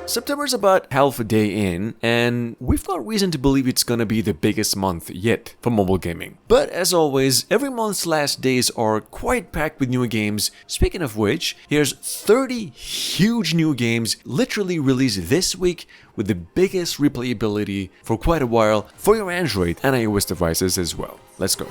September's about half a day in, and we've got reason to believe it's gonna be the biggest month yet for mobile gaming. But as always, every month's last days are quite packed with new games. Speaking of which, here's 30 huge new games literally released this week with the biggest replayability for quite a while for your Android and iOS devices as well. Let's go.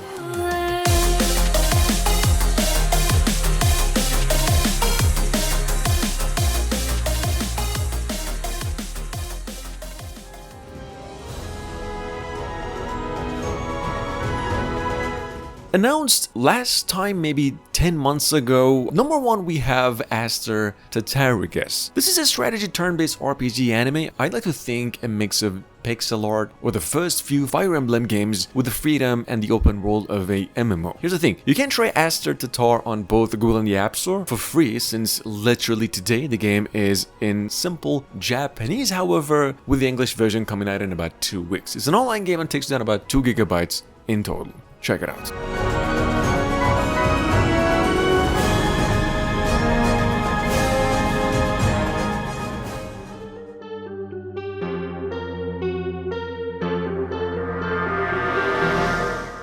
Announced last time maybe 10 months ago, number one we have Aster Tatariqus. This is a strategy turn-based RPG anime. I'd like to think a mix of pixel art or the first few Fire Emblem games with the freedom and the open world of a MMO. Here's the thing, you can try Aster Tatar on both Google and the App Store for free, since literally today the game is in simple Japanese, however with the English version coming out in about 2 weeks. It's an online game and takes down about 2 GB in total. Check it out.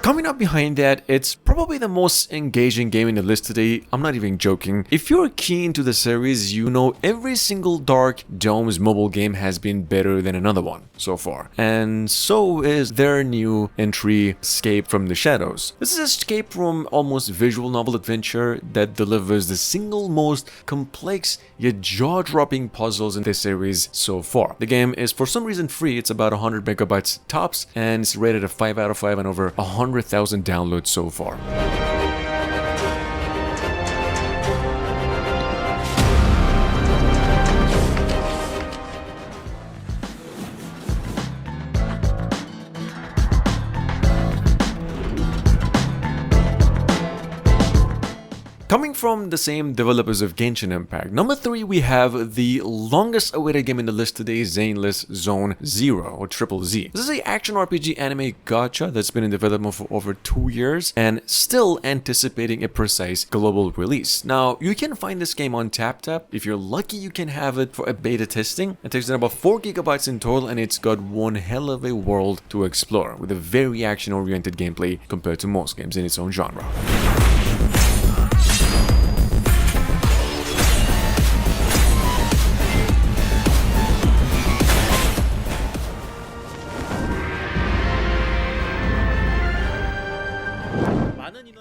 Coming up behind that, it's probably the most engaging game in the list today. I'm not even joking. If you're keen to the series, you know every single Dark Domes mobile game has been better than another one so far. And so is their new entry, Escape from the Shadows. This is an escape room, almost visual novel adventure that delivers the single most complex yet jaw-dropping puzzles in this series so far. The game is for some reason free. It's about 100 megabytes tops, and it's rated a 5 out of 5 and over 100,000 downloads so far. Coming from the same developers of Genshin Impact, number 3 we have the longest awaited game in the list today, Zenless Zone Zero or Triple Z. This is an action RPG anime gacha that's been in development for over 2 years and still anticipating a precise global release. Now, you can find this game on TapTap. If you're lucky, you can have it for a beta testing. It takes about 4 GB in total, and it's got one hell of a world to explore with a very action-oriented gameplay compared to most games in its own genre.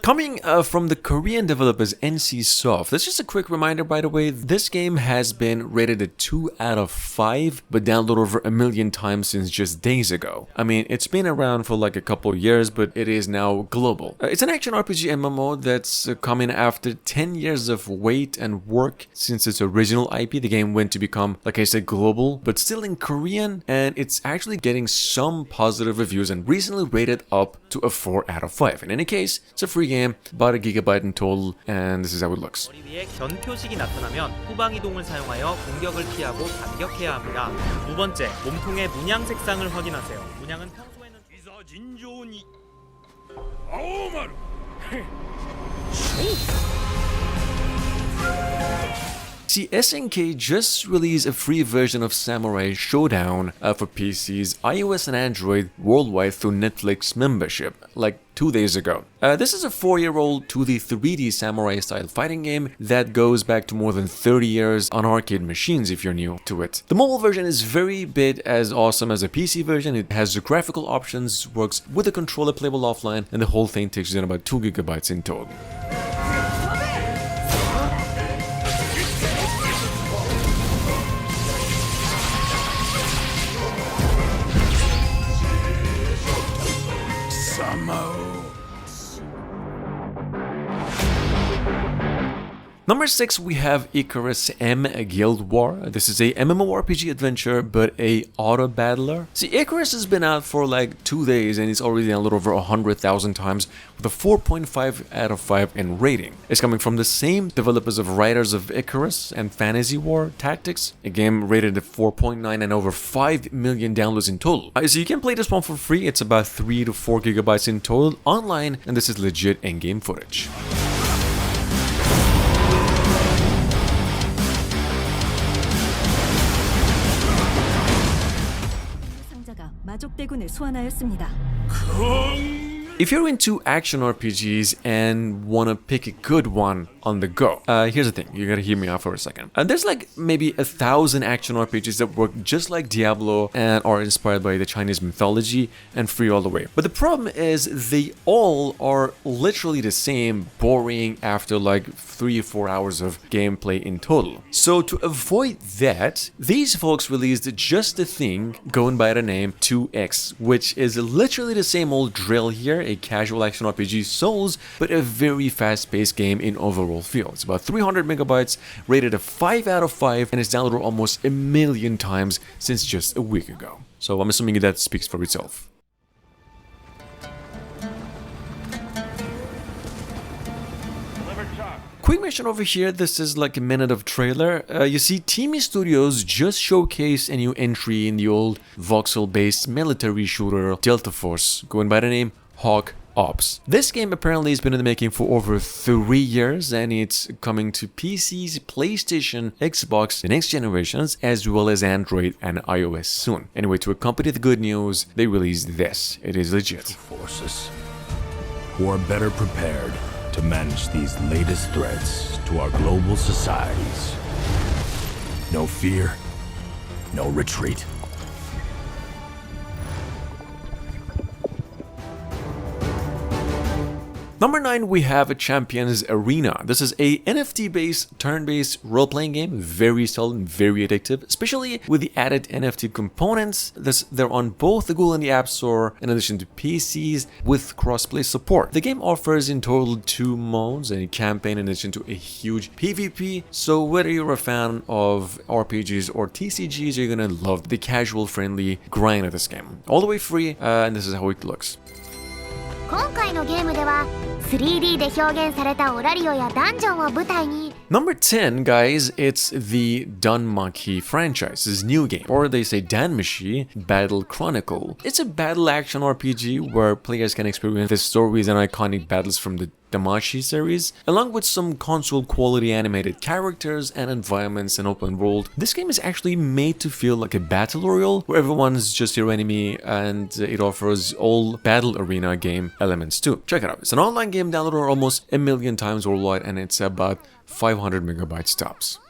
Coming from the Korean developers NC Soft. That's just a quick reminder, by the way, this game has been rated a 2 out of 5, but downloaded over 1 million times since just days ago. I mean, it's been around for like a couple years, but it is now global. It's an action RPG MMO that's coming after 10 years of wait and work since its original IP. The game went to become, like I said, global, but still in Korean, and it's actually getting some positive reviews and recently rated up to a 4 out of 5. In any case, it's a free game, about 1 GB in total, and this is how it looks. 머리 위에 견 표식이 나타나면 후방 이동을 사용하여 공격을 피하고 반격해야 합니다. 두 번째, 몸통의 문양 색상을 확인하세요. 문양은 평소에는 진조니 아오마루 See, SNK just released a free version of Samurai Shodown for PCs, iOS and Android worldwide through Netflix membership, like 2 days ago. This is a 4-year-old 2D 3D samurai-style fighting game that goes back to more than 30 years on arcade machines if you're new to it. The mobile version is very bit as awesome as a PC version. It has the graphical options, works with the controller playable offline, and the whole thing takes in about 2 GB in total. Number 6, we have Icarus M, Guild War. This is a MMORPG adventure, but a auto battler. See, Icarus has been out for like 2 days and it's already downloaded over 100,000 times with a 4.5 out of 5 in rating. It's coming from the same developers of Riders of Icarus and Fantasy War Tactics, a game rated at 4.9 and over 5 million downloads in total. So you can play this one for free. It's about 3 to 4 GB in total online, and this is legit in-game footage. 가족대군을 소환하였습니다. If you're into action RPGs and wanna pick a good one on the go, here's the thing, you gotta hear me out for a second. There's like maybe 1,000 action RPGs that work just like Diablo and are inspired by the Chinese mythology and free all the way. But the problem is they all are literally the same, boring after like 3 or 4 hours of gameplay in total. So to avoid that, these folks released just the thing going by the name 2X, which is literally the same old drill here, a casual action RPG Souls, but a very fast-paced game in overall feel. It's about 300 megabytes, rated a 5 out of 5, and it's downloaded almost 1 million times since just a week ago. So I'm assuming that speaks for itself. Quick mention over here, this is like a minute of trailer. You see, Teamy Studios just showcased a new entry in the old voxel-based military shooter Delta Force, going by the name Hawk Ops. This game apparently has been in the making for over 3 years, and it's coming to PCs, PlayStation, Xbox, the next generations, as well as Android and iOS soon. Anyway, to accompany the good news, they released this. It is legit. Forces who are better prepared to manage these latest threats to our global societies. No fear, no retreat. Number 9, we have a Champions Arena. This is a NFT-based, turn-based role-playing game, very solid and very addictive, especially with the added NFT components. They're on both the Google and the App Store, in addition to PCs with crossplay support. The game offers in total 2 modes, a campaign in addition to a huge PvP, so whether you're a fan of RPGs or TCGs, you're gonna love the casual-friendly grind of this game. All the way free, and this is how it looks. 今回のゲームでは 3D で表現されたオラリオやダンジョンを舞台に Number 10, guys, it's the DanMachi franchise, this new game, or they say DanMachi, Battle Chronicle. It's a battle action RPG where players can experience the stories and iconic battles from the DanMachi series, along with some console quality animated characters and environments and open world. This game is actually made to feel like a battle royale, where everyone's just your enemy, and it offers all battle arena game elements too. Check it out. It's an online game downloaded almost 1 million times worldwide, and it's about 500 megabytes tops.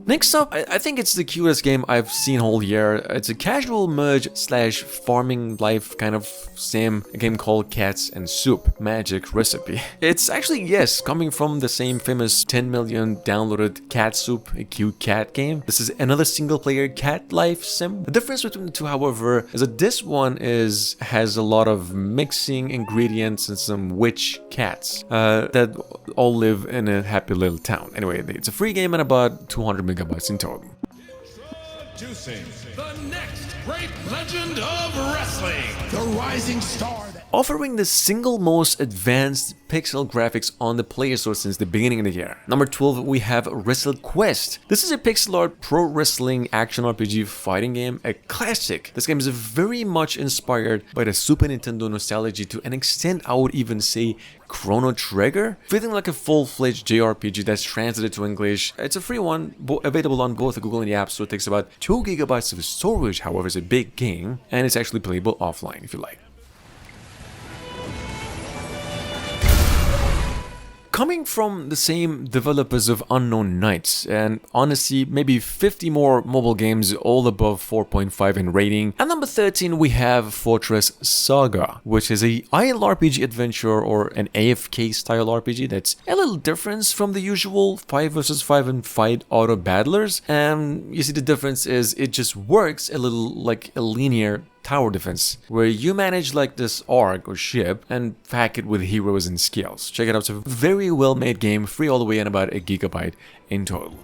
Next up, I think it's the cutest game I've seen all year. It's a casual merge slash farming life kind of sim, a game called Cats and Soup Magic Recipe. It's actually, yes, coming from the same famous 10 million downloaded Cat Soup, a cute cat game. This is another single player cat life sim. The difference between the two, however, is that this one has a lot of mixing ingredients and some witch cats that all live in a happy little town. Anyway, it's a free game and about 200 megabytes in total. Introducing the next great legend of wrestling, the rising star that... Offering the single most advanced pixel graphics on the Play Store since the beginning of the year. Number 12, we have WrestleQuest. This is a pixel art pro wrestling action RPG fighting game, a classic. This game is very much inspired by the Super Nintendo nostalgia to an extent I would even say Chrono Trigger, feeling like a full-fledged JRPG that's translated to English. It's a free one, available on both the Google and the App Store. It takes about 2 gigabytes of storage, however, it's a big game, and it's actually playable offline if you like. Coming from the same developers of Unknown Knights, and honestly, maybe 50 more mobile games all above 4.5 in rating. At number 13, we have Fortress Saga, which is a ILRPG adventure or an AFK style RPG that's a little different from the usual 5 versus 5 and fight auto battlers. And you see, the difference is it just works a little like a linear tower defense, where you manage like this arc or ship and pack it with heroes and skills. Check it out, it's a very well made game, free all the way and about 1 gigabyte in total.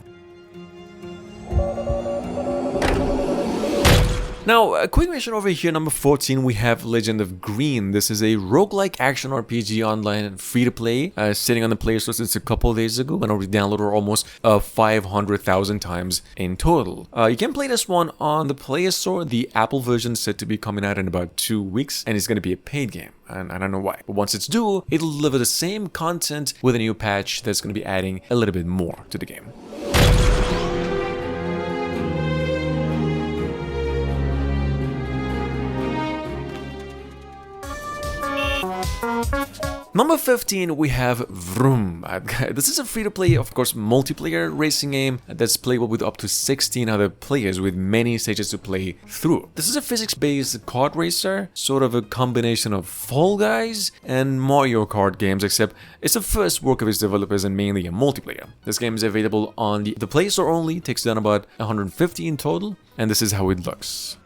Now, a quick mention over here, number 14, we have Legend of Green. This is a roguelike action RPG online and free to play, sitting on the Play Store since a couple of days ago and already downloaded almost 500,000 times in total. You can play this one on the Play Store. The Apple version is set to be coming out in about 2 weeks, and it's going to be a paid game. And I don't know why. But once it's due, it'll deliver the same content with a new patch that's going to be adding a little bit more to the game. Number 15, we have Vroom. This is a free-to-play, of course, multiplayer racing game that's playable with up to 16 other players with many stages to play through. This is a physics-based kart racer, sort of a combination of Fall Guys and Mario Kart games, except it's the first work of its developers and mainly a multiplayer. This game is available on the Play Store only, takes down about 150 in total, and this is how it looks.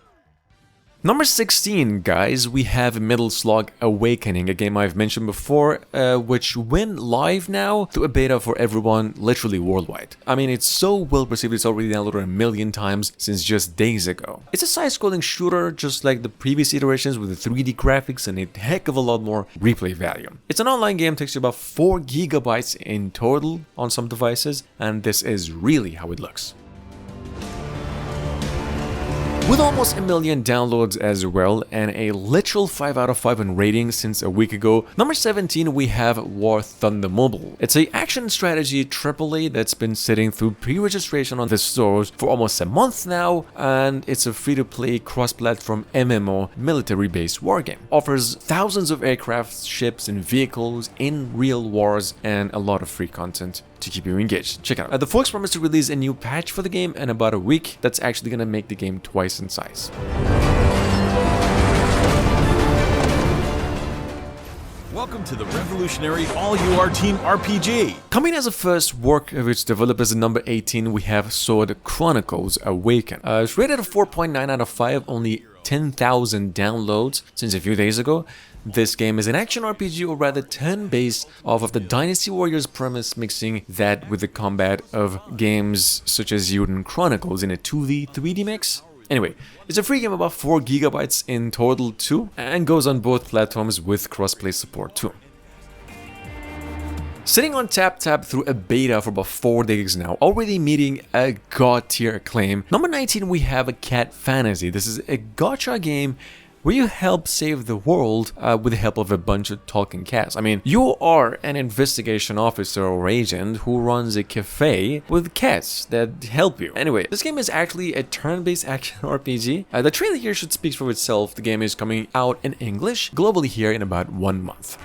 Number 16, guys, we have Metal Slug Awakening, a game I've mentioned before, which went live now through a beta for everyone, literally worldwide. I mean, it's so well received, it's already downloaded 1 million times since just days ago. It's a side-scrolling shooter, just like the previous iterations, with the 3D graphics and a heck of a lot more replay value. It's an online game, takes you about 4 GB in total on some devices, and this is really how it looks. With almost 1 million downloads as well, and a literal 5 out of 5 in ratings since a week ago, number 17 we have War Thunder Mobile. It's a action strategy AAA that's been sitting through pre-registration on the stores for almost a month now, and it's a free-to-play cross-platform MMO military-based war game. Offers thousands of aircraft, ships, and vehicles in real wars, and a lot of free content to keep you engaged. Check it out. The folks promised to release a new patch for the game in about a week that's actually gonna make the game twice in size. Welcome to the revolutionary all-you-are team RPG. Coming as a first work of its developers at number 18, we have Sword Chronicles AWAKEN. It's rated a 4.9 out of 5, only 10,000 downloads since a few days ago. This game is an action RPG, or rather turn-based, off of the Dynasty Warriors premise, mixing that with the combat of games such as Chronicles in a 2D 3D mix. Anyway, it's a free game, about 4 GB in total too, and goes on both platforms with crossplay support too. Sitting on tap through a beta for about 4 days now, already meeting a god tier acclaim. Number 19 we have a Cat Fantasy. This is a gacha game where you help save the world with the help of a bunch of talking cats. I mean, you are an investigation officer or agent who runs a cafe with cats that help you. Anyway, this game is actually a turn-based action RPG. The trailer here should speak for itself. The game is coming out in English, globally here in about 1 month.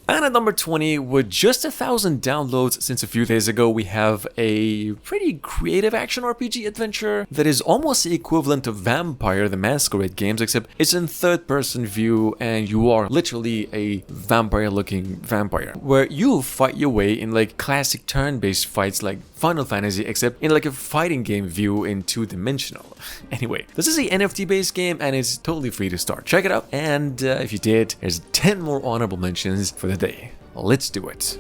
And at number 20, with just 1,000 downloads since a few days ago, we have a pretty creative action RPG adventure that is almost the equivalent of Vampire the Masquerade games, except it's in third-person view and you are literally a vampire-looking vampire, where you fight your way in like classic turn-based fights like Final Fantasy, except in like a fighting game view in 2-dimensional. Anyway, this is a NFT-based game and it's totally free to start. Check it out, and if you did, there's 10 more honorable mentions for the day. Let's do it.